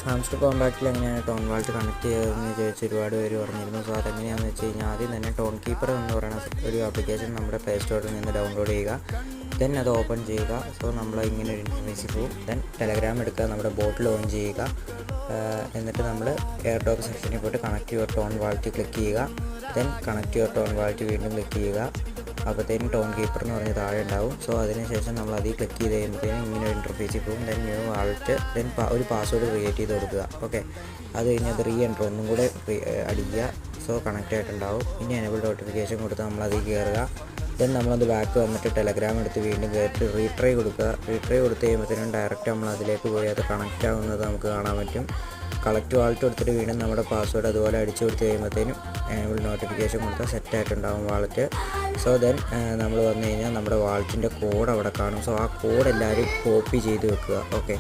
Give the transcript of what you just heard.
Hamster കോമ്പാക്റ്റിൽ എങ്ങനെയാണ് tone Walt connect ചെയ്തതെന്ന് ചോദിച്ച് ഒരുപാട് പേര് പറഞ്ഞിരുന്നു. സോ അതെങ്ങനെയാണെന്ന് വെച്ച് കഴിഞ്ഞാൽ ആദ്യം തന്നെ ടോൺ കീപ്പർ എന്ന് പറയുന്ന ഒരു ആപ്ലിക്കേഷൻ നമ്മുടെ പ്ലേ സ്റ്റോറിൽ നിന്ന് ഡൗൺലോഡ് ചെയ്യുക. ദെൻ അത് ഓപ്പൺ ചെയ്യുക. സോ നമ്മൾ ഇങ്ങനെ ഒരു ഇൻ്റർഫേസിൽ പോകും. ദെൻ ടെലഗ്രാം എടുക്കുക, നമ്മുടെ ബോട്ടിൽ ഓൺ ചെയ്യുക. എന്നിട്ട് നമ്മൾ എയർ ടോക്ക് സെക്ഷനിൽ പോയിട്ട് connect your tone vault click ചെയ്യുക. Then connect your tone vault വീണ്ടും ക്ലിക്ക് ചെയ്യുക. അപ്പോഴത്തേനും ടോൺ കീപ്പർ എന്ന് പറഞ്ഞ് താഴെ ഉണ്ടാവും. സോ അതിനുശേഷം നമ്മൾ അതിൽ ക്ലിക്ക് ചെയ്ത് കഴിയുമ്പോഴത്തേനും ഇങ്ങനെ ഒരു ഇൻ്റർഫേസിൽ പോകും. ദെൻ ന്യൂ വാൾട്ട്, ദെൻ ഒരു പാസ്വേഡ് ക്രിയേറ്റ് ചെയ്ത് കൊടുക്കുക. ഓക്കെ, അത് കഴിഞ്ഞ് അത് എൻ്റർ ഒന്നും കൂടെ അടിക്കുക. സോ കണക്റ്റ് ആയിട്ടുണ്ടാവും. ഇനി എനേബിൾ നോട്ടിഫിക്കേഷൻ കൊടുത്ത് നമ്മളതിൽ കയറുക. ദെൻ നമ്മളത് ബാക്ക് വന്നിട്ട് ടെലഗ്രാം എടുത്ത് വീണ്ടും കയറിയിട്ട് റീട്രൈ കൊടുക്കുക. റീട്രൈ കൊടുത്ത് കഴിയുമ്പോഴത്തേനും ഡയറക്റ്റ് നമ്മൾ അതിലേക്ക് പോയി അത് കണക്റ്റ് ആവുന്നത് നമുക്ക് കാണാൻ പറ്റും. കളക്ട് വാൾട്ട് കൊടുത്തിട്ട് വീണ്ടും നമ്മുടെ പാസ്വേഡ് അതുപോലെ അടിച്ചു കൊടുത്ത് കഴിയുമ്പോഴത്തേനും എനേബിൾ നോട്ടിഫിക്കേഷൻ കൊടുത്താൽ സെറ്റായിട്ടുണ്ടാവും വാളറ്റ്. സോ ദെൻ നമ്മൾ വന്നു കഴിഞ്ഞാൽ നമ്മുടെ വാളറ്റിൻ്റെ കോഡ് അവിടെ കാണും. സോ ആ കോഡ് എല്ലാവരും കോപ്പി ചെയ്ത് വെക്കുക. ഓക്കെ.